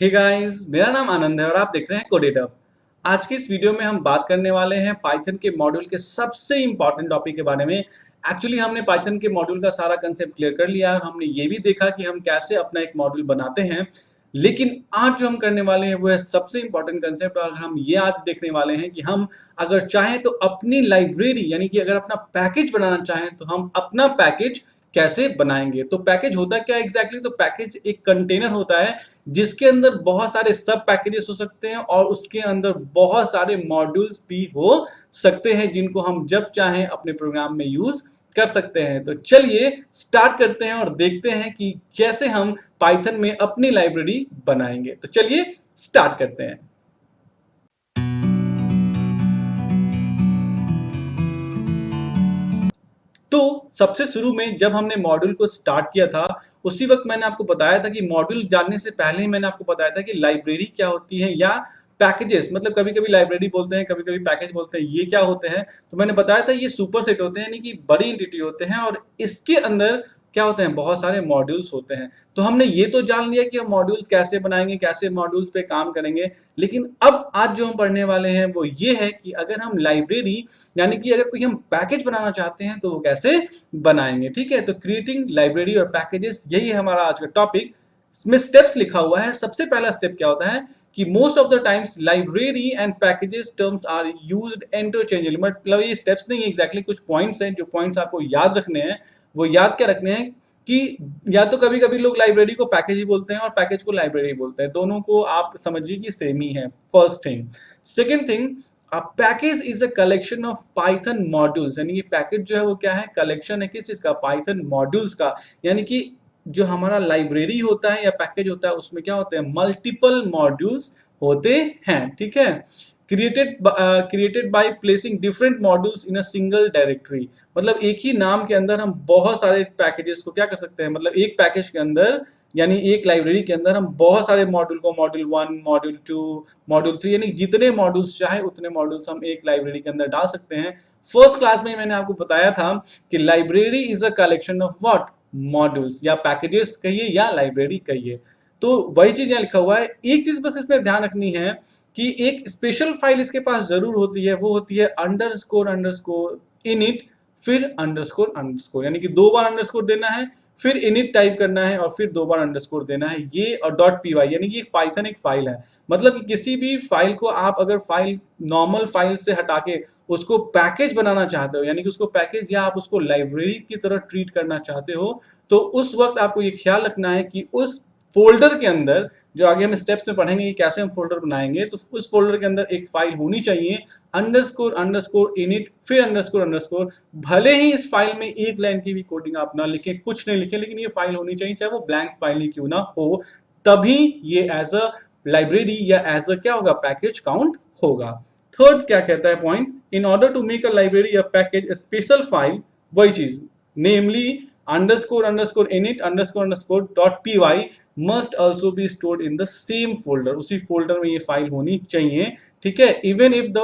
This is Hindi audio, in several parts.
हे गाइस, मेरा नाम आनंद है और आप देख रहे हैं कोडेटअप। आज की इस वीडियो में हम बात करने वाले हैं पाइथन के मॉड्यूल के सबसे इंपॉर्टेंट टॉपिक के बारे में। एक्चुअली हमने पाइथन के मॉड्यूल का सारा कंसेप्ट क्लियर कर लिया और हमने ये भी देखा कि हम कैसे अपना एक मॉड्यूल बनाते हैं। लेकिन आज जो हम करने वाले हैं वो है सबसे इंपॉर्टेंट कंसेप्ट, और हम ये आज देखने वाले हैं कि हम अगर चाहें तो अपनी लाइब्रेरी यानी कि अगर अपना पैकेज बनाना चाहें तो हम अपना पैकेज कैसे बनाएंगे। तो पैकेज होता क्या एग्जैक्टली? तो पैकेज एक कंटेनर होता है जिसके अंदर बहुत सारे सब पैकेजेस हो सकते हैं और उसके अंदर बहुत सारे मॉड्यूल्स भी हो सकते हैं जिनको हम जब चाहें अपने प्रोग्राम में यूज कर सकते हैं। तो चलिए स्टार्ट करते हैं और देखते हैं कि कैसे हम पाइथन में अपनी लाइब्रेरी बनाएंगे। तो चलिए स्टार्ट करते हैं। तो सबसे शुरू में जब हमने मॉड्यूल को स्टार्ट किया था उसी वक्त मैंने आपको बताया था कि मॉड्यूल जानने से पहले ही मैंने आपको बताया था कि लाइब्रेरी क्या होती है या पैकेजेस, मतलब कभी कभी लाइब्रेरी बोलते हैं, कभी कभी पैकेज बोलते हैं, ये क्या होते हैं। तो मैंने बताया था ये सुपर सेट होते हैं यानी कि बड़ी एंटिटी होते हैं और इसके अंदर क्या होते हैं, बहुत सारे मॉड्यूल्स होते हैं। तो हमने ये तो जान लिया कि हम मॉड्यूल्स कैसे बनाएंगे, कैसे मॉड्यूल्स पे काम करेंगे। लेकिन अब आज जो हम पढ़ने वाले हैं वो ये है कि अगर हम लाइब्रेरी यानी कि अगर कोई हम पैकेज बनाना चाहते हैं तो वो कैसे बनाएंगे। ठीक है, तो क्रिएटिंग लाइब्रेरी और पैकेजेस, यही है हमारा आज का टॉपिक। इसमें स्टेप्स लिखा हुआ है। सबसे पहला स्टेप क्या होता है कि most of the times library and packages terms are used interchangeably. मतलब ये स्टेप्स नहीं है एग्जैक्टली, कुछ पॉइंट्स हैं जो पॉइंट्स आपको याद रखने हैं। वो याद क्या रखने हैं कि या तो कभी कभी लोग लाइब्रेरी को पैकेज ही बोलते हैं और पैकेज को लाइब्रेरी बोलते हैं, दोनों को आप समझिए कि सेम ही है। First thing. Second thing, a package is a collection of Python modules, यानी कि पैकेज जो है वो क्या है, कलेक्शन है किस चीज का, पाइथन मॉड्यूल्स का। यानी कि जो हमारा लाइब्रेरी होता है या पैकेज होता है उसमें क्या होते हैं, मल्टीपल मॉड्यूल्स होते हैं। ठीक है, created by placing different modules in a single directory. मतलब एक ही नाम के अंदर हम बहुत सारे पैकेजेस को क्या कर सकते हैं, मतलब एक पैकेज के अंदर यानी एक लाइब्रेरी के अंदर हम बहुत सारे मॉड्यूल को, मॉड्यूल 1, मॉड्यूल 2, मॉड्यूल 3, यानी जितने मॉड्यूल्स चाहे उतने मॉड्यूल्स हम एक लाइब्रेरी के अंदर डाल सकते हैं। फर्स्ट क्लास में मैंने आपको बताया था कि library is a collection of what, modules, या पैकेजेस कहिए या लाइब्रेरी कहिए। तो वही चीज यहाँ लिखा हुआ है। एक चीज बस इसमें ध्यान रखनी है कि एक स्पेशल फाइल इसके पास जरूर होती है, वो होती है अंडरस्कोर अंडरस्कोर इनिट फिर अंडरस्कोर अंडरस्कोर, यानी कि 2 बार अंडरस्कोर देना है, फिर इनिट टाइप करना है और फिर 2 बार अंडरस्कोर देना है। ये और डॉट पीवाई, यानी कि पाइथन एक फाइल है। मतलब कि किसी भी फाइल को आप अगर फाइल नॉर्मल फाइल से हटा के उसको पैकेज बनाना चाहते हो, यानी कि उसको पैकेज या आप उसको लाइब्रेरी की तरह ट्रीट करना चाहते हो, तो उस वक्त आपको ये ख्याल रखना है कि उस फोल्डर के अंदर, जो आगे हम स्टेप्स में पढ़ेंगे कि कैसे हम फोल्डर बनाएंगे, तो उस फोल्डर के अंदर एक फाइल होनी चाहिए अंडरस्कोर अंडरस्कोर इनिट फिर अंडरस्कोर अंडरस्कोर। भले ही इस फाइल में एक लाइन की भी कोडिंग आप ना लिखें, कुछ नहीं लिखें, लेकिन ये फाइल होनी चाहिए, चाहे वो ब्लैंक फाइल ही क्यों ना हो, तभी ये एज अ लाइब्रेरी या एज अ क्या होगा, पैकेज काउंट होगा। थर्ड क्या कहता है point, in order to make a library या पैकेज स्पेशल फाइल, वही चीज, namely underscore underscore init underscore underscore dot PY must also be stored in the same folder. उसी फोल्डर में ये फाइल होनी चाहिए। ठीक है, even if the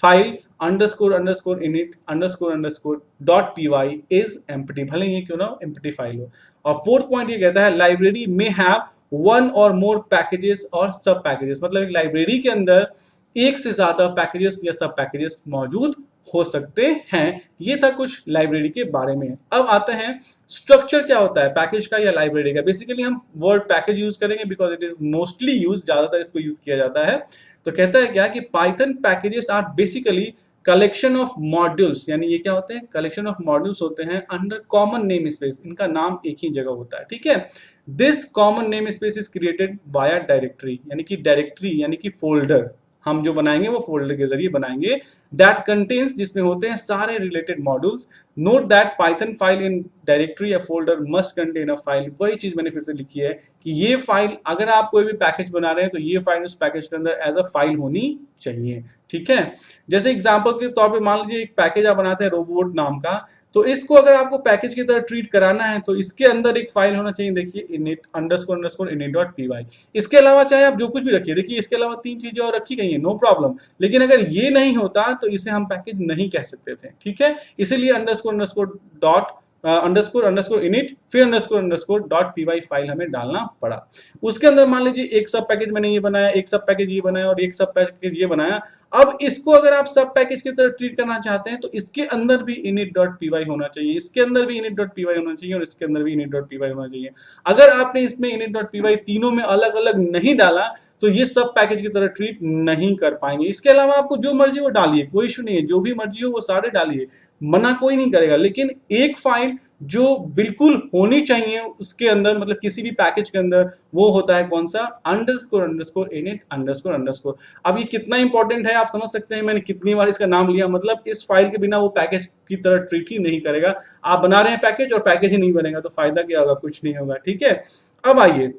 file underscore underscore init underscore underscore dot PY is empty, भले ये क्यों ना एम्प्टी फाइल हो। और फोर्थ पॉइंट ये कहता है लाइब्रेरी में हैव वन और मोर पैकेजेस और सब पैकेजेस। मतलब एक लाइब्रेरी के अंदर एक से ज्यादा पैकेजेस या सब पैकेजेस मौजूद हो सकते हैं। ये था कुछ लाइब्रेरी के बारे में। अब आते हैं स्ट्रक्चर क्या होता है पैकेज का या लाइब्रेरी का। बेसिकली हम वर्ड पैकेज यूज करेंगे because it is mostly use, ज्यादातर इसको यूज किया जाता है। तो कहता है क्या कि Python packages are basically collection of modules, यानी ये क्या होते हैं, कलेक्शन ऑफ मॉड्यूल्स होते हैं अंडर कॉमन नेम स्पेस। इनका नाम एक ही जगह होता है। ठीक है, this common name space is created via directory, यानी कि डायरेक्टरी यानी कि फोल्डर हम जो बनाएंगे वो फोल्डर के जरिए बनाएंगे। दैट कंटेन्स, जिसमें होते हैं सारे related modules. Note that Python file in directory या folder must contain a file. वही चीज मैंने फिर से लिखी है कि ये फाइल, अगर आप कोई भी पैकेज बना रहे हैं तो ये फाइल उस पैकेज के अंदर एज अ फाइल होनी चाहिए। ठीक है, जैसे एग्जाम्पल के तौर पर मान लीजिए एक पैकेज आप बनाते हैं रोबोट नाम का, तो इसको अगर आपको पैकेज की तरह ट्रीट कराना है तो इसके अंदर एक फाइल होना चाहिए, देखिए init underscore underscore init dot P Y. इसके अलावा चाहे आप जो कुछ भी रखिए, देखिए इसके अलावा 3 चीजें और रखी गई हैं, नो प्रॉब्लम। लेकिन अगर ये नहीं होता तो इसे हम पैकेज नहीं कह सकते थे। ठीक है, इसीलिए underscore underscore dot underscore underscore init, फिर underscore underscore dot P Y file हमें डालना पड़ा। उसके अंदर मान लीजिए एक सब पैकेज मैंने ये बनाया, एक सब पैकेज ये बनाया और एक सब पैकेज ये बनाया। अब इसको अगर आप सब पैकेज की तरह ट्रीट करना चाहते हैं तो इसके अंदर भी init डॉट पी वाई होना चाहिए, इसके अंदर भी init डॉट पी वाई होना चाहिए और इसके अंदर भी init डॉट पी वाई होना चाहिए। अगर आपने इसमें init डॉट पी वाई तीनों में अलग अलग नहीं डाला तो ये सब पैकेज की तरह ट्रीट नहीं कर पाएंगे। इसके अलावा आपको जो मर्जी वो डालिए, कोई इशू नहीं है, जो भी मर्जी हो वो सारे डालिए, मना कोई नहीं करेगा। लेकिन एक फाइल जो बिल्कुल होनी चाहिए उसके अंदर, मतलब किसी भी पैकेज के अंदर, वो होता है कौन सा, underscore underscore init underscore underscore. अब ये कितना इंपॉर्टेंट है आप समझ सकते हैं मैंने कितनी बार इसका नाम लिया। मतलब इस फाइल के बिना वो पैकेज की तरह ट्रीट ही नहीं करेगा। आप बना रहे हैं पैकेज और पैकेज ही नहीं बनेगा तो फायदा क्या होगा, कुछ नहीं होगा। ठीक है, अब आइए,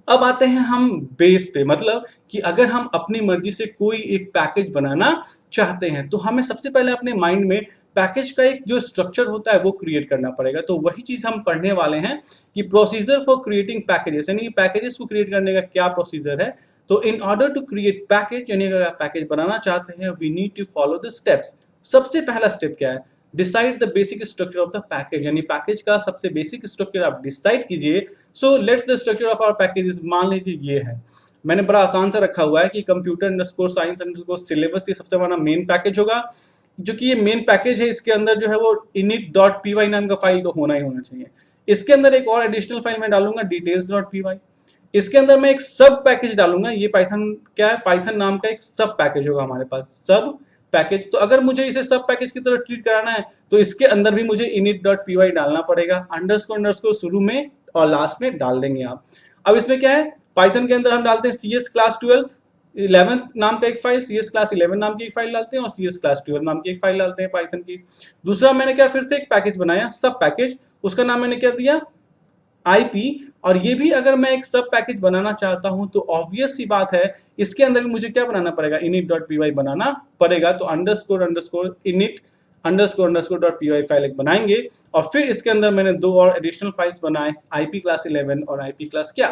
अब आते हैं हम बेस पे। मतलब कि अगर हम अपनी मर्जी से कोई एक पैकेज बनाना चाहते हैं तो हमें सबसे पहले अपने माइंड में पैकेज का एक जो स्ट्रक्चर होता है वो क्रिएट करना पड़ेगा। तो वही चीज हम पढ़ने वाले हैं कि प्रोसीजर फॉर क्रिएटिंग पैकेजेस, यानी पैकेजेस को क्रिएट करने का क्या प्रोसीजर है। तो in order to create package, यानी अगर आप पैकेज बनाना चाहते हैं, we need to follow the steps. सबसे पहला स्टेप क्या है, decide the basic structure of the package, यानी पैकेज का सबसे बेसिक स्ट्रक्चर आप डिसाइड कीजिए। So let's the structure of our package, मान लीजिए ये है, मैंने बड़ा आसान सा रखा हुआ है कि computer underscore science underscore syllabus, ये सबसे बड़ा मेन पैकेज होगा। जो कि ये मेन पैकेज है, इसके अंदर जो है वो init.py नाम का फाइल तो होना ही होना चाहिए। इसके अंदर एक और एडिशनल फाइल मैं डालूंगा details.py। इसके अंदर मैं एक सब पैकेज डालूंगा, ये पाइथन क्या है, पाइथन नाम का एक सब पैकेज होगा हमारे पास, सब पैकेज। तो अगर मुझे इसे सब पैकेज की तरह ट्रीट कराना है तो इसके अंदर भी मुझे init.py डालना पड़ेगा, अंडरस्कोर अंडरस्कोर शुरू में और लास्ट में डाल देंगे आप। अब इसमें क्या है, पाइथन के अंदर हम डालते हैं CS क्लास 11 नाम का एक फाइल, CS क्लास 11 नाम की एक फाइल डालते हैं और CS क्लास 12 नाम की एक फाइल डालते हैं पाइथन की। दूसरा मैंने क्या, फिर से एक पैकेज बनाया सब पैकेज, उसका नाम मैंने क्या दिया, IP। और ये भी अगर मैं एक सब पैकेज बनाना चाहता हूं तो ऑब्वियस सी बात है इसके अंदर भी मुझे क्या बनाना पड़ेगा, init.py बनाना पड़ेगा। तो underscore underscore init underscore underscore dot py file एक बनाएंगे और फिर इसके अंदर मैंने दो और एडिशनल फाइल्स बनाए, IP क्लास 11 और IP क्लास क्या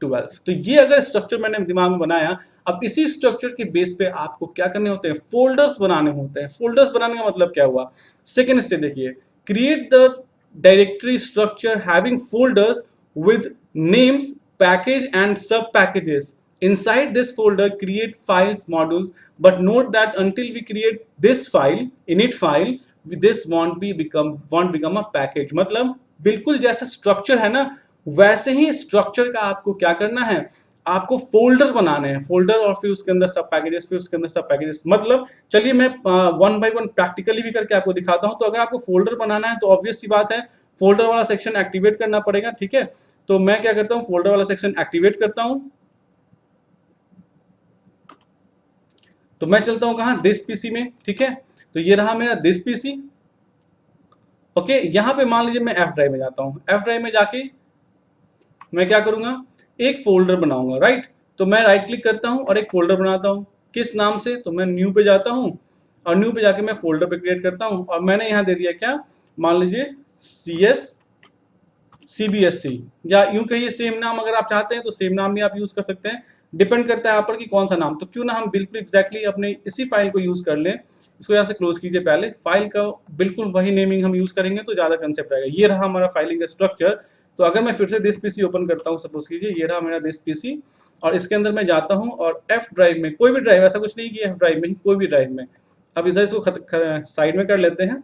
12। तो ये अगर स्ट्रक्चर मैंने दिमाग में बनाया, अब इसी स्ट्रक्चर के बेस पे आपको क्या करने होते हैं, फोल्डर्स बनाने होते हैं। फोल्डर्स बनाने का मतलब क्या हुआ, सेकेंड स्टेप देखिए, create the directory structure having folders with names, package and sub packages. Inside this folder create files modules, but note that until we create this file, init file, this won't become a package। मतलब बिल्कुल जैसा स्ट्रक्चर है ना वैसे ही स्ट्रक्चर का आपको क्या करना है, आपको फोल्डर बनाने हैं, फोल्डर और फिर उसके अंदर सब पैकेजेस, फिर उसके अंदर सब पैकेजेस। मतलब चलिए मैं वन बाय वन प्रैक्टिकली भी करके आपको दिखाता हूं। तो अगर आपको फोल्डर बनाना है तो ऑब्वियस सी बात है फोल्डर वाला सेक्शन एक्टिवेट करना पड़ेगा। ठीक है, तो मैं क्या करता हूं, फोल्डर वाला सेक्शन एक्टिवेट करता हूं। तो मैं चलता हूं कहां, दिस पीसी में। ठीक है, तो ये रहा मेरा दिस पीसी। ओके, यहां पे मान लीजिए मैं एफ ड्राइव में जाता हूं। एफ ड्राइव में जाके मैं क्या करूंगा, एक फोल्डर बनाऊंगा। राइट, तो मैं राइट क्लिक करता हूं और एक फोल्डर बनाता हूं। किस नाम से, तो मैं न्यू पे जाता हूं और न्यू पे जाके मैं फोल्डर पे क्रिएट करता हूं और मैंने यहां दे दिया क्या, मान लीजिए CBSC, या यूं कहिए सेम नाम, अगर आप चाहते हैं तो सेम नाम भी आप यूज कर सकते हैं, डिपेंड करता है आप पर कि कौन सा नाम। तो क्यों ना हम बिल्कुल एग्जैक्टली अपने इसी फाइल को यूज कर लें। इसको यहाँ से क्लोज कीजिए, पहले फाइल का बिल्कुल वही नेमिंग हम यूज करेंगे तो ज्यादा कंसेप्ट आएगा। ये रहा हमारा फाइलिंग का स्ट्रक्चर। तो अगर मैं फिर से दिस पीसी ओपन करता हूँ, सपोज कीजिए ये रहा मेरा दिस पीसी और इसके अंदर मैं जाता हूँ और एफ ड्राइव में, कोई भी ड्राइव, ऐसा कुछ नहीं कि एफ ड्राइव में ही, कोई भी ड्राइव में। अब इधर इसको साइड में कर लेते हैं,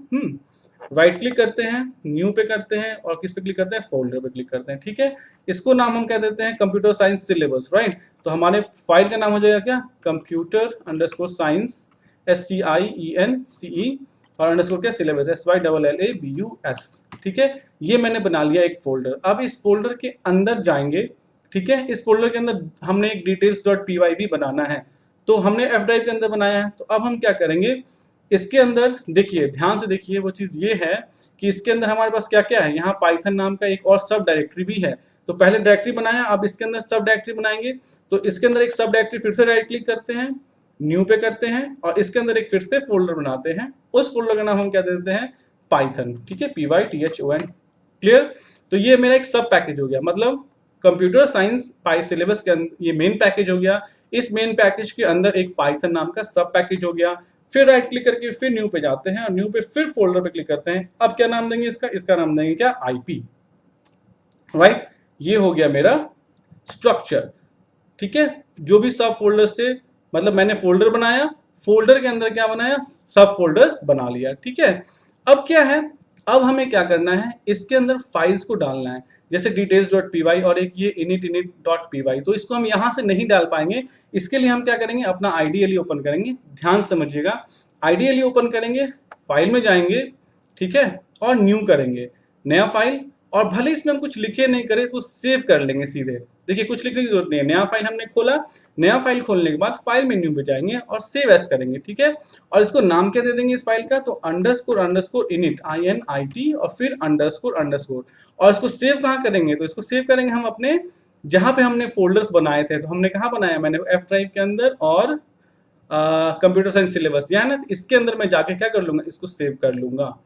राइट क्लिक करते हैं, न्यू पे करते हैं और किस पे क्लिक करते हैं, फोल्डर पे क्लिक करते हैं। ठीक है, इसको नाम हम कह देते हैं कंप्यूटर साइंस सिलेबस। राइट, तो हमारे फाइल का नाम हो जाएगा क्या, कंप्यूटर अंडरस्कोर साइंस SCIENCE और अंडरस्कोर क्या, सिलेबस SYLLABUS। ठीक है, ये मैंने बना लिया एक फोल्डर। अब इस फोल्डर के अंदर जाएंगे। ठीक है, इस फोल्डर के अंदर हमने एक details.py भी बनाना है। तो हमने एफ ड्राइव के अंदर बनाया है। तो अब हम क्या करेंगे, इसके अंदर देखिए, ध्यान से देखिए, वो चीज ये है कि इसके अंदर हमारे पास क्या क्या है, यहाँ पाइथन नाम का एक और सब डायरेक्टरी भी है। तो पहले डायरेक्टरी बनाया, अब इसके अंदर सब डायरेक्टरी बनाएंगे। तो इसके अंदर एक सब डायरेक्टरी, फिर से राइट क्लिक करते हैं, न्यू पे करते हैं और इसके अंदर एक फिर से फोल्डर बनाते हैं। उस फोल्डर का नाम हम क्या देते हैं, पाइथन। ठीक है, PYTHON। क्लियर, तो ये मेरा एक सब पैकेज हो गया। मतलब कंप्यूटर साइंस पाई सिलेबस के अंदर ये मेन पैकेज हो गया। इस मेन पैकेज के अंदर एक पाइथन नाम का सब पैकेज हो गया। फिर राइट क्लिक करके फिर न्यू पे जाते हैं और न्यू पे फिर फोल्डर पे क्लिक करते हैं। अब क्या नाम देंगे इसका, इसका नाम देंगे क्या, आईपी, राइट। ये हो गया मेरा स्ट्रक्चर, ठीक है। जो भी सब फोल्डर्स थे, मतलब मैंने फोल्डर बनाया, फोल्डर के अंदर क्या बनाया, सब फोल्डर्स बना लिया, ठीक है। अब क्या है, अब हमें क्या करना है, इसके अंदर फाइल्स को डालना है, जैसे details.py और एक ये init.py। तो इसको हम यहां से नहीं डाल पाएंगे, इसके लिए हम क्या करेंगे, अपना आईडीएलई ओपन करेंगे। ध्यान से समझिएगा, आईडीएलई ओपन करेंगे, फाइल में जाएंगे, ठीक है, और न्यू करेंगे, नया फाइल। और भले इसमें हम कुछ लिखे नहीं करें, इसको सेव कर लेंगे सीधे। देखिए कुछ लिखने की जरूरत नहीं है, नया फाइल हमने खोला, नया फाइल खोलने के बाद फाइल मेन्यू पे जाएंगे और सेव एज करेंगे, ठीक है। और इसको नाम क्या दे देंगे इस फाइल का, तो अंडरस्कोर इनिट INIT और फिर अंडरस्कोर। और इसको सेव कहाँ करेंगे, तो इसको सेव करेंगे हम अपने जहां पे हमने फोल्डर्स बनाए थे। तो हमने कहाँ बनाया, मैंने F ड्राइव के अंदर और कंप्यूटर साइंस सिलेबस, या ना इसके अंदर मैं जाके क्या कर लूंगा, इसको सेव कर लूंगा,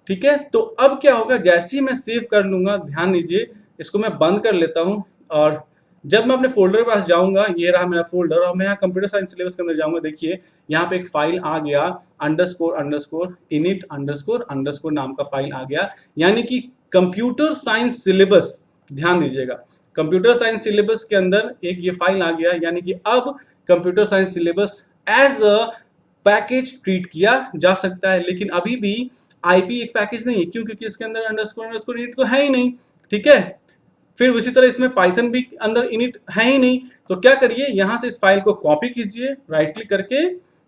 ठीक है। तो अब क्या होगा, जैसे ही मैं सेव कर लूंगा, ध्यान दीजिए, इसको मैं बंद कर लेता हूं। और जब मैं अपने फोल्डर के पास जाऊंगा, ये रहा मेरा फोल्डर, और मैं यहाँ कंप्यूटर साइंस सिलेबस के अंदर जाऊंगा, देखिए यहाँ पे एक फाइल आ गया, अंडरस्कोर इनिट अंडरस्कोर नाम का फाइल आ गया, यानी कि कंप्यूटर साइंस सिलेबस। ध्यान दीजिएगा, कंप्यूटर साइंस सिलेबस के अंदर एक ये फाइल आ गया, यानी कि अब computer science syllabus as a package treat किया जा सकता है। लेकिन अभी भी आईपी एक पैकेज नहीं है, क्यों, क्योंकि इसके अंदर अंडरस्कोर इनिट तो है ही नहीं, ठीक है। फिर उसी तरह इसमें पाइथन भी अंदर इनिट है ही नहीं। तो क्या करिए, यहां से इस फाइल को कॉपी कीजिए, राइट क्लिक करके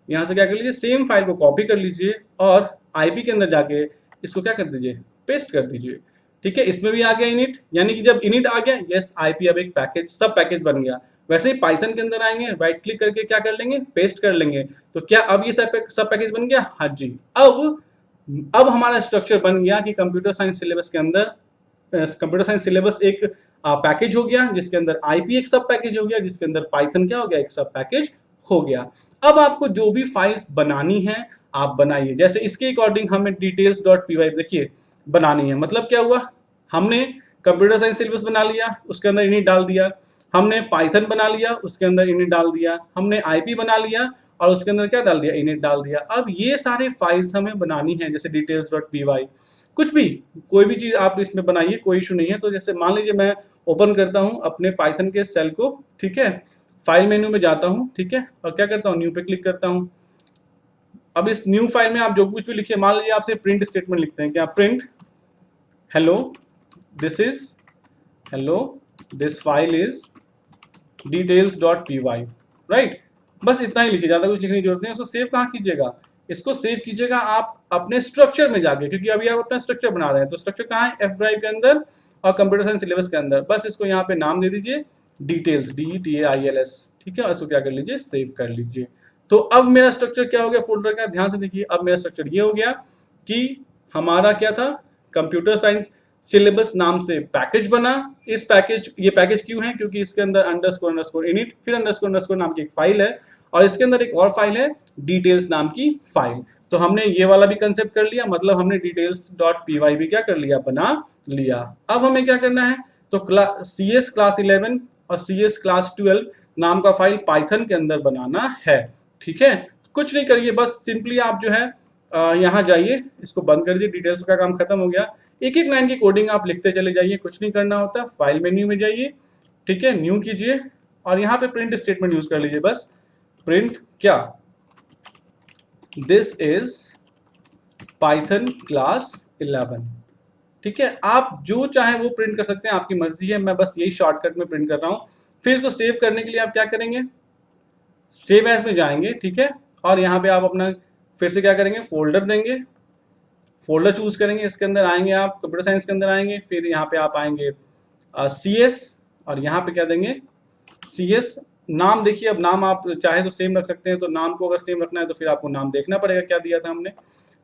यहां से क्या कर लीजिए, सेम फाइल को कॉपी कर लीजिए और आईपी के अंदर जाके इसको क्या कर दीजिए, पेस्ट कर दीजिए, ठीक है। इसमें भी आ गया इनिट, यानी कि जब इनिट आ गया, यस आईपी अब एक पैकेज, सब पैकेज बन गया। वैसे ही पाइथन के अंदर आएंगे, राइट क्लिक करके क्या कर लेंगे, पेस्ट कर लेंगे। तो क्या अब ये सब पैकेज बन गया, हाँ जी। अब हमारा स्ट्रक्चर बन गया कि कंप्यूटर साइंस सिलेबस के अंदर, कंप्यूटर साइंस सिलेबस एक पैकेज हो गया, जिसके अंदर आईपी एक सब पैकेज हो गया, जिसके अंदर पाइथन क्या हो गया, एक सब पैकेज हो गया। अब आपको जो भी फाइल्स बनानी है आप बनाइए, जैसे इसके अकॉर्डिंग हमें details.py देखिए बनानी है। मतलब क्या हुआ, हमने कंप्यूटर साइंस सिलेबस बना लिया, उसके अंदर इनिट डाल दिया, हमने पाइथन बना लिया, उसके अंदर इनिट डाल दिया, हमने आईपी बना लिया और उसके अंदर क्या डाल दिया, इनिट डाल दिया। अब ये सारे फाइल्स हमें बनानी है, जैसे details.py, कुछ भी कोई भी चीज आप इसमें बनाइए, कोई इशू नहीं है। तो जैसे मान लीजिए मैं ओपन करता हूं अपने पाइथन के सेल को, ठीक है, फाइल मेन्यू में जाता हूं, ठीक है, और क्या करता हूं, न्यू पे क्लिक करता हूं। अब इस न्यू फाइल में आप जो कुछ भी लिखिए, मान लीजिए आपसे प्रिंट स्टेटमेंट लिखते हैं, क्या print hello this file is details.py, right. बस इतना ही लिखिए, ज्यादा कुछ लिखने की जरूरत नहीं है। इसको सेव कहाँ कीजिएगा, इसको सेव कीजिएगा आप अपने स्ट्रक्चर में जाके, क्योंकि अभी आप अपना स्ट्रक्चर बना रहे हैं। तो स्ट्रक्चर कहाँ है, एफ ड्राइव के अंदर और कंप्यूटर साइंस सिलेबस के अंदर। बस इसको यहाँ पे नाम दे दीजिए डिटेल्स, DETAILS, ठीक है, और इसको क्या कर लीजिए, सेव कर लीजिए। तो अब मेरा स्ट्रक्चर क्या हो गया फोल्डर का, ध्यान से देखिए। अब मेरा स्ट्रक्चर ये हो गया कि हमारा क्या था, कंप्यूटर साइंस सिलेबस नाम से पैकेज बना। इस पैकेज, ये पैकेज क्यों है, क्योंकि इसके अंदर अंडरस्कोर इनिट, फिर अंडरस्कोर नाम की एक फाइल है, और इसके अंदर एक और फाइल है डिटेल्स नाम की फाइल। तो हमने ये वाला भी कंसेप्ट कर लिया, मतलब हमने details.py भी क्या कर लिया, बना लिया। अब हमें क्या करना है, तो CS क्लास 11 और CS क्लास 12 नाम का फाइल पाइथन के अंदर बनाना है, ठीक है। कुछ नहीं करिए, बस सिंपली आप जो है यहाँ जाइए, इसको बंद कर दीजिए, डिटेल्स का काम खत्म हो गया। एक एक लाइन की कोडिंग आप लिखते चले जाइए, कुछ नहीं करना होता। फाइल मेन्यू में जाइए, ठीक है, न्यू कीजिए और यहाँ पे प्रिंट स्टेटमेंट यूज कर लीजिए। बस प्रिंट क्या, दिस इज पाइथन क्लास 11, ठीक है। आप जो चाहे वो प्रिंट कर सकते हैं, आपकी मर्जी है। मैं बस यही शॉर्टकट में प्रिंट कर रहा हूँ। फिर इसको सेव करने के लिए आप क्या करेंगे, सेव एज में जाएंगे, ठीक है, और यहाँ पे आप अपना फिर से क्या करेंगे, फोल्डर देंगे, फोल्डर चूज करेंगे, इसके अंदर आएंगे आप, कंप्यूटर साइंस के अंदर आएंगे, फिर यहाँ पे आप आएंगे CS और यहाँ पे क्या देंगे, CS। नाम देखिए, अब नाम आप चाहे तो सेम रख सकते हैं। तो नाम को अगर सेम रखना है तो फिर आपको नाम देखना पड़ेगा क्या दिया था हमने,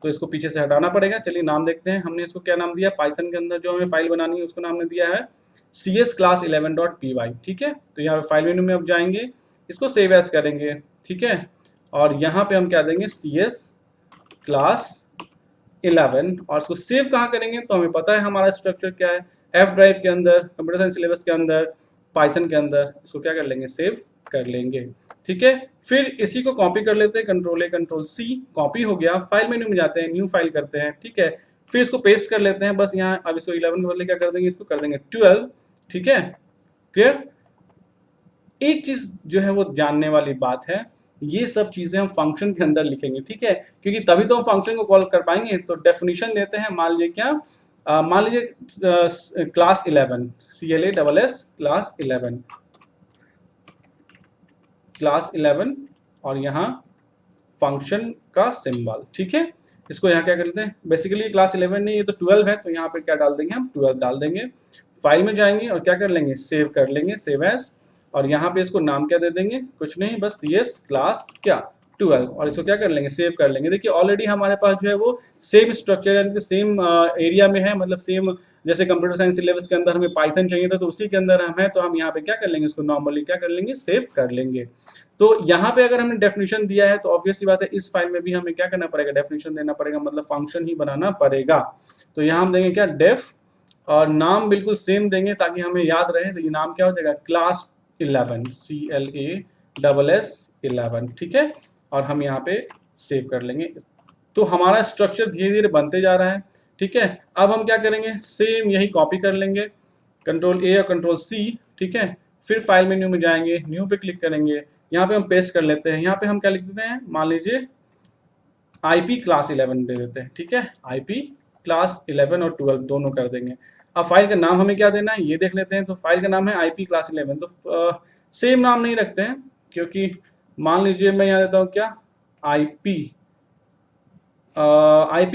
तो इसको पीछे से हटाना पड़ेगा। चलिए नाम देखते हैं, हमने इसको क्या नाम दिया, पाइथन के अंदर जो हमें फाइल बनानी है उसको नाम ने दिया है CS क्लास 11.py, ठीक है। तो यहाँ पे फाइल मेन्यू में अब जाएंगे, इसको सेव एज करेंगे, ठीक है, और यहाँ पे हम क्या देंगे, CS क्लास 11, और इसको सेव कहाँ करेंगे, तो हमें पता है हमारा स्ट्रक्चर क्या है, F ड्राइव के अंदर, कंप्यूटर साइंस सिलेबस के अंदर, पाइथन के अंदर। इसको क्या कर लेंगे, सेव कर लेंगे। ठीक है, फिर इसी को कॉपी कर लेते हैं, control A control C, copy हो गया। फाइल मेन्यू में जाते हैं, न्यू फाइल करते हैं। ठीक है, फिर इसको पेस्ट कर लेते हैं बस यहाँ। अब इसको 11 के बदले क्या कर देंगे, इसको कर देंगे 12। ठीक है, क्लियर। एक चीज जो है वो जानने वाली बात है, ये सब चीजें हम फंक्शन के अंदर लिखेंगे। ठीक है, क्योंकि तभी तो हम फंक्शन को कॉल कर पाएंगे। तो डेफिनेशन देते हैं, मान लीजिए क्या, मान लीजिए क्लास 11, CLASS क्लास 11, क्लास 11 और यहाँ फंक्शन का सिंबल। ठीक है, इसको यहाँ क्या कर लेते हैं, बेसिकली क्लास 11 नहीं, ये तो 12 है, तो यहाँ पे क्या डाल देंगे हम, 12 डाल देंगे। फाइल में जाएंगे और क्या कर लेंगे, सेव कर लेंगे, सेव एज। और यहाँ पे इसको नाम क्या दे देंगे, कुछ नहीं, बस CS क्लास क्या 12, और इसको क्या कर लेंगे, सेव कर लेंगे। देखिए ऑलरेडी हमारे पास जो है वो सेम स्ट्रक्चर यानी कि सेम एरिया में है, मतलब सेम, जैसे कंप्यूटर साइंस सिलेबस के अंदर हमें पाइथन चाहिए था तो उसी के अंदर हम है, तो हम यहाँ पे क्या कर लेंगे, इसको नॉर्मली क्या कर लेंगे, सेव कर लेंगे। तो यहाँ पे अगर हमने डेफिनेशन दिया है तो ऑब्वियस सी बात है इस फाइल में भी हमें क्या करना पड़ेगा, डेफिनेशन देना पड़ेगा, मतलब फंक्शन ही बनाना पड़ेगा। तो यहाँ हम देंगे क्या, डेफ, और नाम बिल्कुल सेम देंगे ताकि हमें याद रहे। तो ये नाम क्या हो जाएगा, क्लास 11, CLASS 11। ठीक है, और हम यहाँ पे सेव कर लेंगे। तो हमारा स्ट्रक्चर धीरे धीरे बनते जा रहा है। ठीक है, अब हम क्या करेंगे, सेम यही कॉपी कर लेंगे, कंट्रोल ए और कंट्रोल सी। ठीक है, फिर फाइल मेन्यू में जाएंगे, न्यू पे क्लिक करेंगे, यहाँ पे हम पेस्ट कर लेते हैं। यहाँ पे हम क्या लिख देते हैं, मान लीजिए IP क्लास 11 दे देते हैं। ठीक है, IP क्लास 11 और 12 दोनों कर देंगे। अब फाइल का नाम हमें क्या देना है ये देख लेते हैं। तो फाइल का नाम है IP क्लास 11। तो सेम नाम नहीं रखते हैं, क्योंकि मान लीजिए मैं यहाँ देता हूँ क्या, IP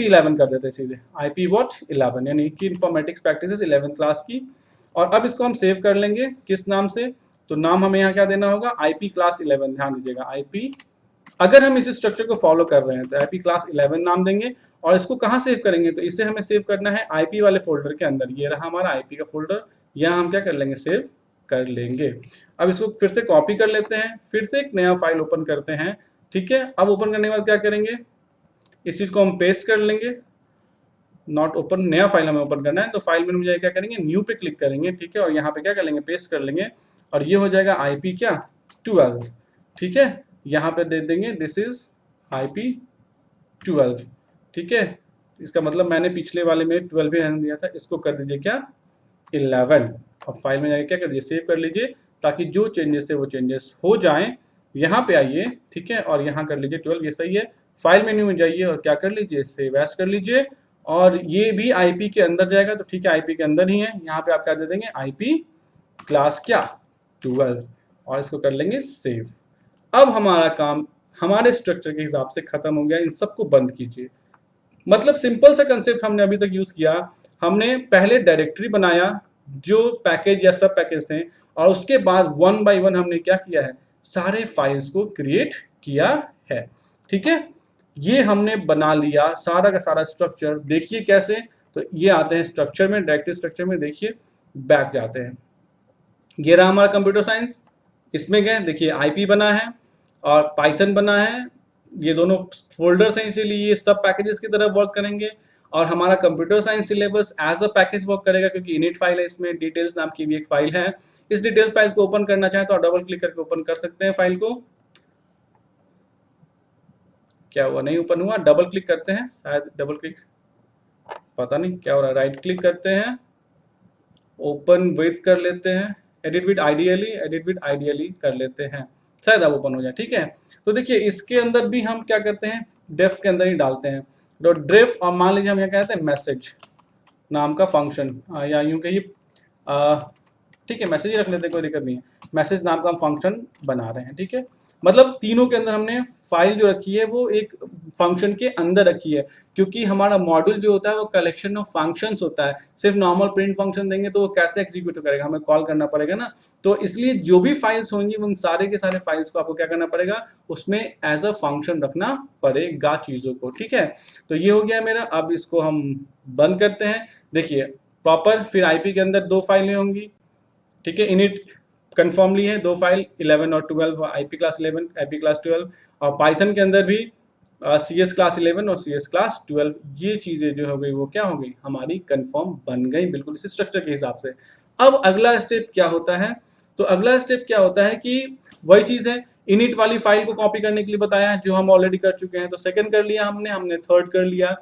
11 कर देते हैं सीधे, IP वॉट 11, यानी कि इंफॉर्मेटिक्स प्रैक्टिसेस 11 क्लास की। और अब इसको हम सेव कर लेंगे, किस नाम से, तो नाम हमें यहाँ क्या देना होगा, IP क्लास 11। ध्यान दीजिएगा, IP, अगर हम इस स्ट्रक्चर को फॉलो कर रहे हैं तो IP क्लास 11 नाम देंगे। और इसको कहाँ सेव करेंगे, तो इसे हमें सेव करना है IP वाले फोल्डर के अंदर। ये रहा हमारा IP का फोल्डर, यहाँ हम क्या कर लेंगे, सेव कर लेंगे। अब इसको फिर से कॉपी कर लेते हैं, फिर से एक नया फाइल ओपन करते हैं। ठीक है, अब ओपन करने के बाद क्या करेंगे, इस चीज को हम पेस्ट कर लेंगे, नॉट ओपन, नया फाइल हमें ओपन करना है। तो फाइल में मुझे क्या करेंगे, न्यू पे क्लिक करेंगे। ठीक है, और यहाँ पे क्या कर लेंगे, पेस्ट कर लेंगे, और ये हो जाएगा IP क्या 12। ठीक है, यहाँ पे दे देंगे दिस इज IP 12। ठीक है, इसका मतलब मैंने पिछले वाले में 12 ही रहने दिया था, इसको कर दीजिए क्या 11। अब फाइल में जाके क्या कर दीजिए, सेव कर लीजिए, ताकि जो चेंजेस है वो चेंजेस हो जाएं। यहाँ पे आइए, ठीक है, और यहाँ कर लीजिए 12, ये सही है। फाइल मेन्यू में जाइए और क्या कर लीजिए, सेव एज कर लीजिए, और ये भी IP के अंदर जाएगा। तो ठीक है, IP के अंदर ही है। यहाँ पे आप क्या दे देंगे, IP क्लास क्या 12, और इसको कर लेंगे सेव। अब हमारा काम हमारे स्ट्रक्चर के हिसाब से खत्म हो गया। इन सबको बंद कीजिए। मतलब सिंपल सा कंसेप्ट हमने अभी तक यूज किया। हमने पहले डायरेक्टरी बनाया जो पैकेज या सब पैकेज थे, और उसके बाद वन बाय वन हमने क्या किया है, सारे फाइल्स को क्रिएट किया है। ठीक है, ये हमने बना लिया सारा का सारा स्ट्रक्चर। देखिए कैसे, तो ये आते हैं स्ट्रक्चर में, डायरेक्टरी स्ट्रक्चर में, देखिए बैक जाते हैं। ये रहा हमारा कंप्यूटर साइंस, इसमें गए, देखिए IP बना है और पाइथन बना है, ये दोनों फोल्डर्स हैं, इसीलिए ये सब पैकेजेस की तरह वर्क करेंगे। और हमारा computer science syllabus as a package work करेगा, क्योंकि इनिट फाइल है, इसमें डिटेल्स नाम की भी एक फाइल है। इस डिटेल्स फाइल को ओपन करना चाहें तो आप डबल क्लिक करके ओपन कर सकते हैं फाइल को। क्या हुआ, नहीं ओपन हुआ, डबल क्लिक करते हैं, शायद डबल क्लिक, पता नहीं क्या हो रहा है। राइट क्लिक करते हैं, ओपन विद कर लेते हैं, एडिट विद आइडियली कर लेते हैं, शायद अब ओपन हो जाए। ठीक है, तो देखिए इसके अंदर भी हम क्या करते हैं, डेफ के अंदर ही डालते हैं, डॉट डेफ, और मान लीजिए हम यहाँ कहते हैं मैसेज नाम का फंक्शन, या यूं कहिए, ठीक है मैसेज ही रख लेते हैं, कोई दिक्कत नहीं है। मैसेज नाम का हम फंक्शन बना रहे हैं। ठीक है, मतलब तीनों के अंदर हमने फाइल जो रखी है वो एक फंक्शन के अंदर रखी है, क्योंकि हमारा मॉड्यूल जो होता है वो कलेक्शन ऑफ फंक्शंस होता है। सिर्फ नॉर्मल प्रिंट फंक्शन देंगे तो वो कैसे एग्जीक्यूट करेगा, हमें कॉल करना पड़ेगा ना। तो इसलिए जो भी फाइल्स होंगी उन सारे के सारे फाइल्स को आपको क्या करना पड़ेगा, उसमें एज अ फंक्शन रखना पड़ेगा चीज़ों को। ठीक है, तो ये हो गया मेरा। अब इसको हम बंद करते हैं। देखिए प्रॉपर, फिर IP के अंदर दो फाइलें होंगी। ठीक है, इनिट कन्फर्मली है दो फाइल 11 और 12, IP क्लास 11, IP क्लास 12, और पाइथन के अंदर भी CS क्लास 11 और CS क्लास 12। ये चीज़ें जो हो गई वो क्या हो गई, हमारी कन्फर्म बन गई बिल्कुल इस स्ट्रक्चर के हिसाब से। अब अगला स्टेप क्या होता है, तो अगला स्टेप क्या होता है कि वही चीज है, इनिट वाली फाइल को कॉपी करने के लिए बताया है जो हम ऑलरेडी कर चुके हैं। तो सेकंड कर लिया हमने थर्ड कर लिया।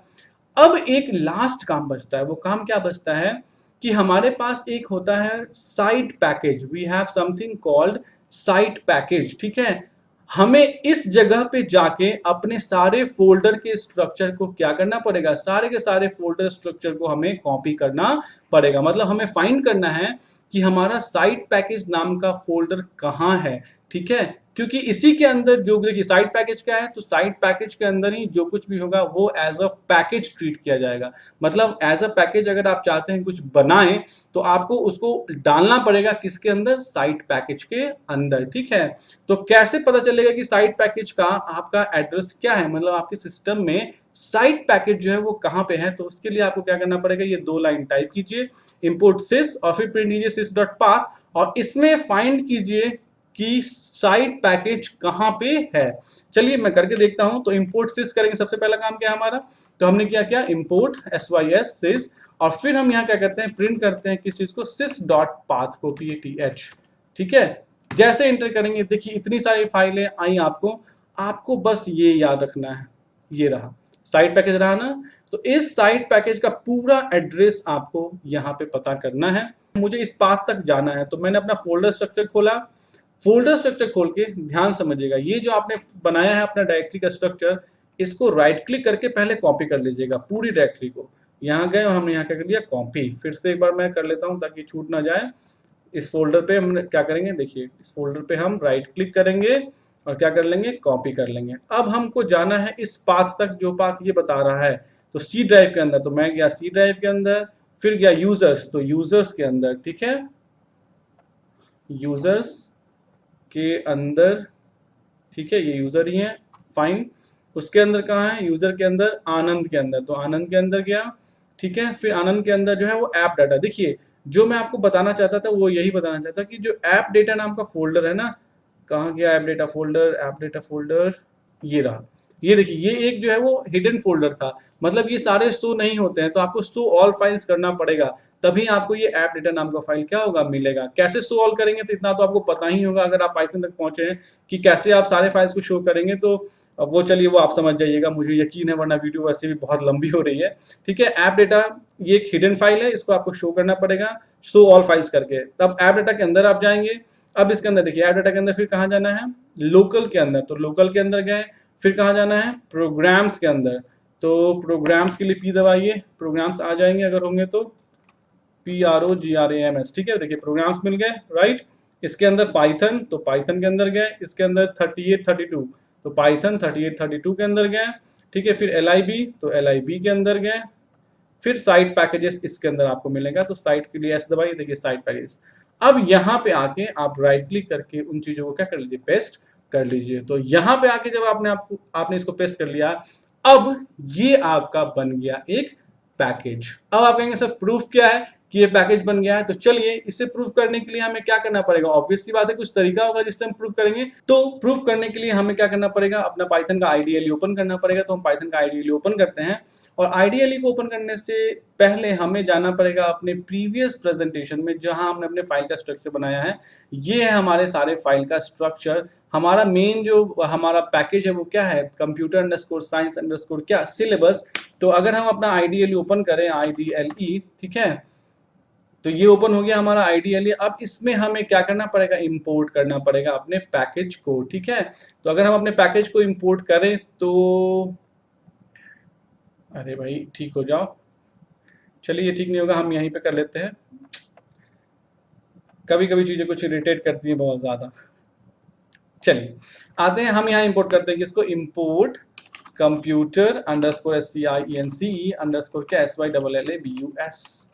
अब एक लास्ट काम बचता है, वो काम क्या बचता है कि हमारे पास एक होता है site package. We have something called site package, ठीक है। हमें इस जगह पे जाके अपने सारे फोल्डर के स्ट्रक्चर को क्या करना पड़ेगा, सारे के सारे फोल्डर स्ट्रक्चर को हमें कॉपी करना पड़ेगा। मतलब हमें फाइंड करना है कि हमारा साइट पैकेज नाम का फोल्डर कहाँ है, ठीक है। क्योंकि इसी के अंदर जो, देखिए साइट पैकेज क्या है, तो साइट पैकेज के अंदर ही जो कुछ भी होगा वो एज अ पैकेज ट्रीट किया जाएगा। मतलब एज अ पैकेज अगर आप चाहते हैं कुछ बनाएं तो आपको उसको डालना पड़ेगा किसके अंदर, साइट पैकेज के अंदर, ठीक है। तो कैसे पता चलेगा कि साइट पैकेज का आपका एड्रेस क्या है, मतलब आपके सिस्टम में साइट पैकेज जो है वो कहाँ पे है। तो उसके लिए आपको क्या करना पड़ेगा, ये 2 लाइन टाइप कीजिए, इंपोर्ट सिस और फिर प्रिंट कीजिए sys.path और इसमें फाइंड कीजिए कि साइट पैकेज कहाँ पे है। चलिए मैं करके देखता हूं। तो इंपोर्ट सिस करेंगे, सबसे पहला काम क्या है हमारा, तो हमने किया इंपोर्ट sys sys और फिर हम यहाँ क्या करते हैं, प्रिंट करते हैं किस चीज को, sys.path को, path, ठीक है। जैसे एंटर करेंगे देखिए इतनी सारी फाइलें आई आपको बस ये याद रखना है, ये रहा साइट पैकेज रहा ना। तो इस साइट पैकेज का पूरा एड्रेस आपको यहाँ पे पता करना है। मुझे इस पाथ तक जाना है तो मैंने अपना फोल्डर स्ट्रक्चर खोला। फोल्डर स्ट्रक्चर खोल के ध्यान समझिएगा, ये जो आपने बनाया है अपना डायरेक्टरी का स्ट्रक्चर, इसको राइट क्लिक करके पहले कॉपी कर लीजिएगा पूरी डायरेक्टरी को। यहाँ गए और हमने यहाँ क्या कर लिया, कॉपी। फिर से एक बार मैं कर लेता हूँ ताकि छूट ना जाए। इस फोल्डर पे हम क्या करेंगे, देखिए इस फोल्डर पे हम राइट क्लिक करेंगे और क्या कर लेंगे, कॉपी कर लेंगे। अब हमको जाना है इस पाथ तक जो पाथ ये बता रहा है। तो सी ड्राइव के अंदर, तो मैं गया सी ड्राइव के अंदर, फिर गया यूजर्स, तो यूजर्स के अंदर, ठीक है, यूजर्स के अंदर, ठीक है, ये यूजर ही है, फाइन। उसके अंदर कहाँ है, यूजर के अंदर आनंद के अंदर, तो आनंद के अंदर गया, ठीक है। फिर आनंद के अंदर जो है वो ऐप डाटा, देखिए जो मैं आपको बताना चाहता था वो यही बताना चाहता कि जो ऐप डेटा नाम का फोल्डर है ना, कहाँ गया app data folder, app data folder ये रहा। ये देखिए ये एक जो है वो हिडन फोल्डर था, मतलब ये सारे शो नहीं होते हैं, तो आपको शो ऑल फाइल्स करना पड़ेगा, तभी आपको ये ऐप डेटा नाम का फाइल क्या होगा, मिलेगा। कैसे शो ऑल करेंगे तो इतना तो आपको पता ही होगा अगर आप पाइथन तक पहुंचे हैं कि कैसे आप सारे फाइल्स को शो करेंगे। तो वो चलिए वो आप समझ जाइएगा, मुझे यकीन है, वरना वीडियो वैसे भी बहुत लंबी हो रही है, ठीक है। ऐप डेटा ये एक हिडन फाइल है, इसको आपको शो करना पड़ेगा शो ऑल फाइल्स करके। तब ऐप डेटा के अंदर आप जाएंगे। अब इसके अंदर देखिए ऐप डेटा के अंदर फिर कहाँ जाना है, लोकल के अंदर, तो लोकल के अंदर गए। फिर कहाँ जाना है, प्रोग्राम्स के अंदर, तो प्रोग्राम्स के लिए पी दबाइए, प्रोग्राम्स आ जाएंगे अगर होंगे तो, PROGRAMS, ठीक है। देखिए प्रोग्राम्स मिल गए, राइट। इसके अंदर पाइथन, तो पाइथन के अंदर गए। इसके अंदर 3832, तो पाइथन 3832 के अंदर गए, ठीक है। फिर LIB, तो LIB के अंदर गए। फिर साइट पैकेजेस इसके अंदर आपको मिलेगा, तो साइट के लिए S दबाइए, देखिए साइट पैकेजेस। अब यहाँ पे आके आप राइट क्लिक करके उन चीजों को क्या कर लीजिए, पेस्ट कर लीजिए। तो यहाँ पे आके जब आपने इसको पेस्ट कर लिया, अब ये आपका बन गया एक पैकेज। अब आप कहेंगे सर प्रूफ क्या है कि ये पैकेज बन गया है, तो चलिए इसे प्रूफ करने के लिए हमें क्या करना पड़ेगा, ऑब्वियस सी बात है कुछ तरीका होगा जिससे हम प्रूफ करेंगे। तो प्रूफ करने के लिए हमें क्या करना पड़ेगा, अपना पाइथन का आईडीएलई ओपन करना पड़ेगा। तो हम पाइथन का आईडीएलई ओपन करते हैं और आईडीएलई को ओपन करने से पहले हमें जाना पड़ेगा अपने प्रीवियस प्रेजेंटेशन में जहां हमने अपने फाइल का स्ट्रक्चर बनाया है। ये है हमारे सारे फाइल का स्ट्रक्चर। हमारा मेन जो हमारा पैकेज है वो क्या है, computer_science_ क्या, सिलेबस। तो अगर हम अपना आईडीएलई ओपन करें, आईडीएलई, ठीक है, तो ये ओपन हो गया हमारा आईडीएलई। अब इसमें हमें क्या करना पड़ेगा, इंपोर्ट करना पड़ेगा अपने पैकेज को, ठीक है। तो अगर हम अपने पैकेज को इंपोर्ट करें तो, अरे भाई ठीक हो जाओ, चलिए ये ठीक नहीं होगा, हम यहीं पे कर लेते हैं। कभी कभी चीजें कुछ इरिटेट करती हैं बहुत ज्यादा। चलिए आते हैं, हम यहाँ इंपोर्ट करते हैं किसको, इंपोर्ट computer_science_ क्या SYLLABUS,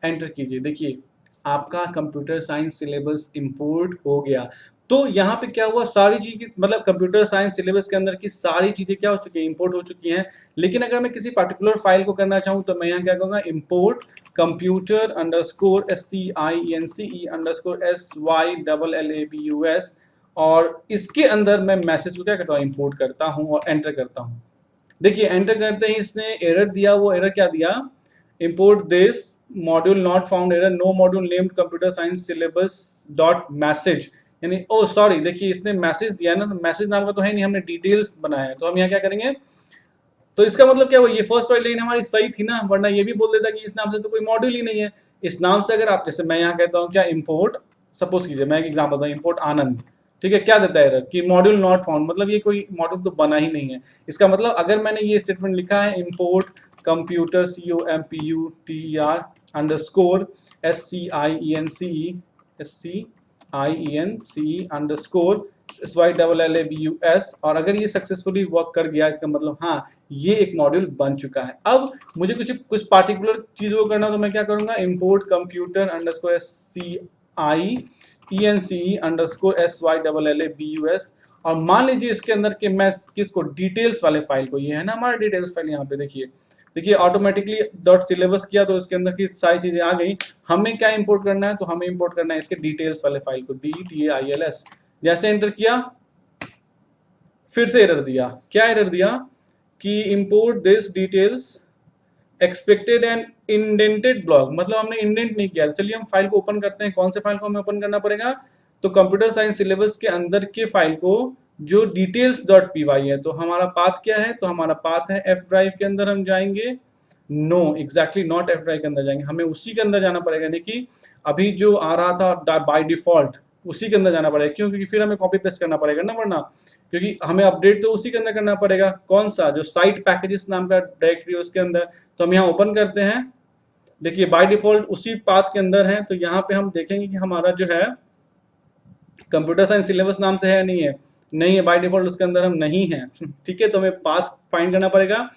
एंटर कीजिए। देखिए आपका कंप्यूटर साइंस सिलेबस इंपोर्ट हो गया। तो यहाँ पे क्या हुआ, सारी चीज मतलब कंप्यूटर साइंस सिलेबस के अंदर की सारी चीजें क्या हो चुकी है, इंपोर्ट हो चुकी हैं। लेकिन अगर मैं किसी पर्टिकुलर फाइल को करना चाहूँ तो मैं यहाँ क्या कहूँगा, इंपोर्ट computer_science_SYLLABUS और इसके अंदर मैं मैसेज को क्या करता हूँ, इंपोर्ट करता हूँ और एंटर करता हूँ। देखिए एंटर करते ही इसने एरर दिया, वो एरर क्या दिया, import this module not found error, no module named computer science syllabus dot message. यानी ओ सॉरी, देखिए इसने मैसेज दिया है ना, तो मैसेज नाम का तो है नहीं, हमने डिटेल्स बनाया है, तो हम यहाँ क्या करेंगे, तो इसका मतलब क्या हुआ, ये फर्स्ट वाली लाइन हमारी सही थी ना, वरना ये भी बोल देता कि इस नाम से तो कोई मॉड्यूल ही नहीं है। इस नाम से अगर आप, जैसे मैं यहाँ कहता हूँ क्या इंपोर्ट, सपोज कीजिए मैं एक एग्जाम्पल बताऊँ, इंपोर्ट आनंद, ठीक है, क्या देता है एरर कि मॉड्यूल नॉट फाउंड, मतलब ये कोई मॉड्यूल तो बना ही नहीं है। इसका मतलब अगर मैंने ये स्टेटमेंट लिखा है इंपोर्ट कंप्यूटर COMPUTER_SCIENCE SYLLABUS, और अगर ये सक्सेसफुली वर्क कर गया, इसका मतलब हाँ ये एक मॉड्यूल बन चुका है। अब मुझे कुछ पार्टिकुलर चीज़ को करना, तो मैं क्या करूँगा, इंपोर्ट कंप्यूटर अंडरस्कोर SCIENCE_SYLLABUS, और मान लीजिए इसके अंदर के मैं किसको, डिटेल्स वाले फाइल को, ये है ना हमारा डिटेल्स फाइल, यहाँ पे देखिए ऑटोमेटिकली डॉट सिलेबस किया तो इसके अंदर की सारी चीजें आ गई। हमें क्या इंपोर्ट करना है, तो हमें इंपोर्ट करना है इसके डिटेल्स वाले फाइल को, DETAILS। जैसे एंटर किया, फिर से एरर दिया, क्या एरर दिया कि import this details expected and indented block, मतलब हमने इंडेंट नहीं किया। चलिए हम फाइल को ओपन करते हैं, कौन से फाइल को हमें ओपन करना पड़ेगा, तो कंप्यूटर साइंस सिलेबस के अंदर के फाइल को जो details.py है, तो हमारा पाथ क्या है, तो हमारा पाथ है एफ ड्राइव के अंदर हम जाएंगे, know exactly not F drive के अंदर जाएंगे, हमें उसी के अंदर जाना पड़ेगा। देखिए अभी जो आ रहा था बाय डिफॉल्ट उसी के अंदर जाना पड़ेगा, क्यों, क्योंकि फिर हमें कॉपी पेस्ट करना पड़ेगा ना, वरना क्योंकि हमें अपडेट तो उसी के अंदर करना पड़ेगा, कौन सा, जो साइट पैकेजेस नाम का डायरेक्टरी उसके अंदर। तो हम यहाँ ओपन करते हैं, देखिए बाय डिफॉल्ट उसी पाथ के अंदर है, तो यहाँ पे हम देखेंगे कि हमारा जो है कंप्यूटर साइंस सिलेबस नाम से है, नहीं है, नहीं है बाय डिफॉल्ट उसके अंदर हम नहीं है, ठीक है। तो हमें पाथ फाइंड करना पड़ेगा।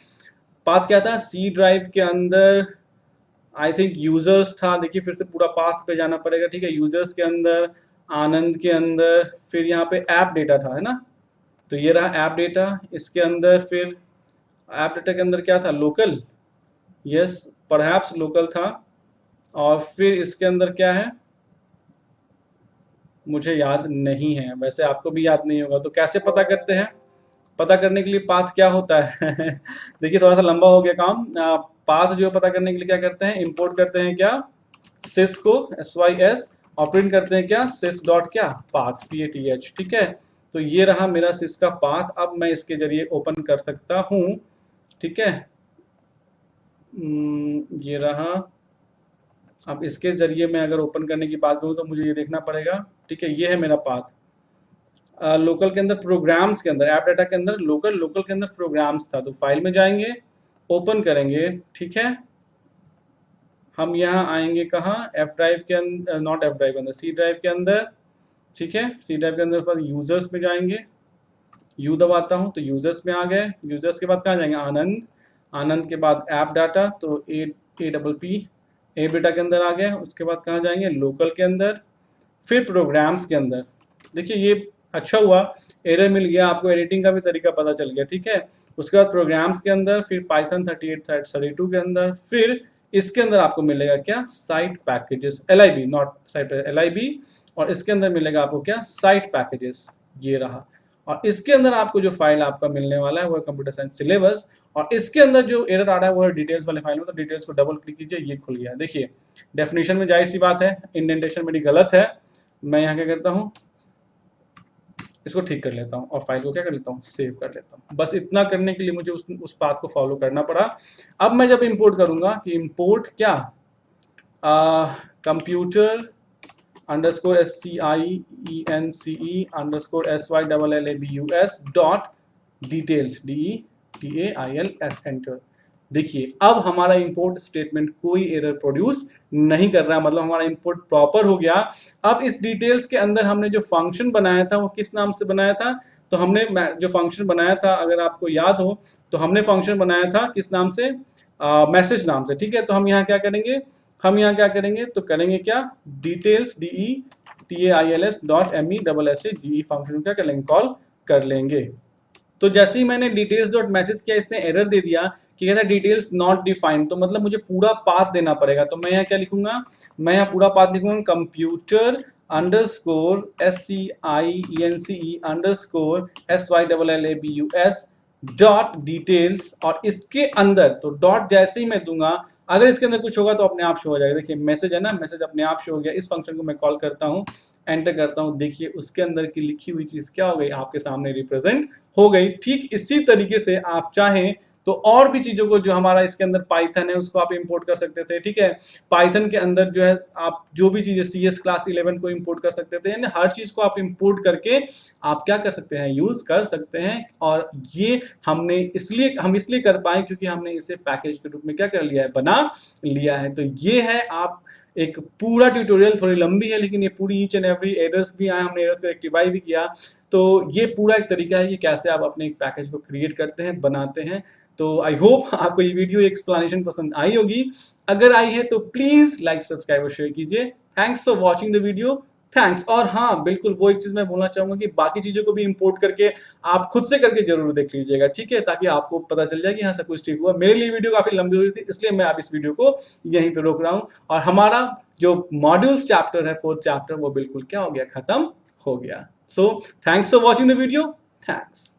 पाथ क्या था, सी ड्राइव के अंदर आई थिंक यूजर्स था, देखिए फिर से पूरा पाथ पे जाना पड़ेगा, ठीक है, यूजर्स के अंदर, आनंद के अंदर, फिर यहाँ पे ऐप डेटा था, है ना, तो ये रहा ऐप डेटा, इसके अंदर फिर ऐप डेटा के अंदर क्या था, लोकल, यस परहैप्स लोकल था, और फिर इसके अंदर क्या है मुझे याद नहीं है, वैसे आपको भी याद नहीं होगा, तो कैसे पता करते हैं, पता करने के लिए पाथ क्या होता है देखिए थोड़ा सा लंबा हो गया काम। पाथ जो पता करने के लिए क्या करते हैं, इंपोर्ट करते हैं क्या, sys को SYS, और प्रिंट करते हैं क्या, sys डॉट क्या, पाथ PATH, ठीक है। तो ये रहा मेरा sys का पाथ, अब मैं इसके जरिए ओपन कर सकता हूँ, ठीक है, ये रहा। अब इसके जरिए मैं अगर ओपन करने की बात करूँ तो मुझे ये देखना पड़ेगा, ठीक है, ये है मेरा पाथ। लोकल के अंदर प्रोग्राम्स के अंदर, ऐप डाटा के अंदर लोकल के अंदर प्रोग्राम्स था, तो फाइल में जाएंगे, ओपन करेंगे, ठीक है, हम यहाँ आएंगे कहाँ, एफ ड्राइव के अंदर, नॉट एफ ड्राइव के अंदर, सी ड्राइव के अंदर, ठीक है, सी ड्राइव के अंदर पर यूजर्स में जाएंगे, यू दबाता हूँ तो यूजर्स में आ गए, यूजर्स के बाद कहाँ जाएंगे, आनंद, आनंद के बाद ऐप डाटा, तो APP ए बेटा के अंदर आ गए, उसके बाद कहाँ जाएंगे, लोकल के अंदर, फिर प्रोग्राम्स के अंदर। देखिए ये अच्छा हुआ, एरर मिल गया, आपको एडिटिंग का भी तरीका पता चल गया, ठीक है। उसके बाद प्रोग्राम्स के अंदर, फिर पाइथन 3832 के अंदर, फिर इसके अंदर आपको मिलेगा क्या, site packages, LIB not site, LIB, और इसके अंदर मिलेगा आपको क्या, साइट पैकेजेस, ये रहा। और इसके अंदर आपको जो फाइल आपका मिलने वाला है वो है कंप्यूटर साइंस सिलेबस, और इसके अंदर जो एरर आ रहा है वो है डिटेल्स वाले फाइल में, तो डिटेल्स को डबल क्लिक कीजिए, ये खुल गया। देखिए डेफिनेशन में जाहिर सी बात है इंडेंटेशन मेरी गलत है, मैं यहाँ क्या करता हूँ, इसको ठीक कर लेता हूँ और फाइल को क्या कर लेता हूँ, सेव कर लेता हूँ। बस इतना करने के लिए मुझे उस पाथ को फॉलो करना पड़ा। अब मैं जब इंपोर्ट करूँगा कि इंपोर्ट क्या, computer underscore SCIENCE_SYLLABUS dot details DETAILS, enter. देखिए अब हमारा इंपोर्ट स्टेटमेंट कोई एरर प्रोड्यूस नहीं कर रहा, मतलब हमारा इंपोर्ट प्रॉपर हो गया। अब इस डिटेल्स के अंदर हमने जो फंक्शन बनाया था वो किस नाम से बनाया था, तो हमने जो फंक्शन बनाया था, अगर आपको याद हो तो हमने फंक्शन बनाया था किस नाम से, मैसेज नाम से, ठीक है। तो हम यहाँ क्या करेंगे, हम यहाँ क्या करेंगे, तो करेंगे क्या, details DETAILS dot MESSAGE function क्या कर लेंगे, कॉल कर लेंगे। तो जैसे ही मैंने डिटेल्स डॉट मैसेज किया, इसने एरर दे दिया कि कहता है डिटेल्स नॉट डिफाइंड, तो मतलब मुझे पूरा पाथ देना पड़ेगा। तो मैं यहाँ क्या लिखूंगा, मैं यहाँ पूरा पाथ लिखूंगा, computer underscore SCIENCE_SYLLABUS dot details, और इसके अंदर तो डॉट जैसे ही मैं दूंगा अगर इसके अंदर कुछ होगा तो अपने आप शो हो जाएगा। देखिए मैसेज है ना, मैसेज अपने आप शो हो गया। इस फंक्शन को मैं कॉल करता हूँ, एंटर करता हूँ, देखिए उसके अंदर की लिखी हुई चीज क्या हो गई, आपके सामने रिप्रेजेंट हो गई। ठीक इसी तरीके से आप चाहें तो और भी चीजों को, जो हमारा इसके अंदर पाइथन है उसको आप इंपोर्ट कर सकते थे, ठीक है। पाइथन के अंदर जो है आप जो भी चीजें CS क्लास 11 को इंपोर्ट कर सकते थे, यानी हर चीज को आप इंपोर्ट करके आप क्या कर सकते हैं, यूज कर सकते हैं। और ये हम इसलिए कर पाए क्योंकि हमने इसे पैकेज के रूप में क्या कर लिया है, बना लिया है। तो ये है आप एक पूरा ट्यूटोरियल, थोड़ी लंबी है लेकिन ये पूरी ईच एंड एवरी एरर्स भी आए, हमने एरर को रेक्टिफाई भी किया। तो ये पूरा एक तरीका है कि कैसे आप अपने एक पैकेज को क्रिएट करते हैं, बनाते हैं। तो आई होप आपको ये वीडियो एक्सप्लेनेशन पसंद आई होगी। अगर आई है तो प्लीज लाइक, सब्सक्राइब और शेयर कीजिए। Thanks for watching the video. Thanks. और हाँ बिल्कुल, वो एक चीज मैं बोलना चाहूंगा कि बाकी चीजों को भी इंपोर्ट करके आप खुद से करके जरूर देख लीजिएगा, ठीक है, ताकि आपको पता चल जाए कि हाँ सब कुछ ठीक हुआ। मेरे लिए वीडियो काफी लंबी हो रही थी, इसलिए मैं आप इस वीडियो को यहीं पे रोक रहा हूँ। और हमारा जो मॉड्यूल्स चैप्टर है, 4th चैप्टर, वो बिल्कुल क्या हो गया, खत्म हो गया। So thanks for watching the video. Thanks.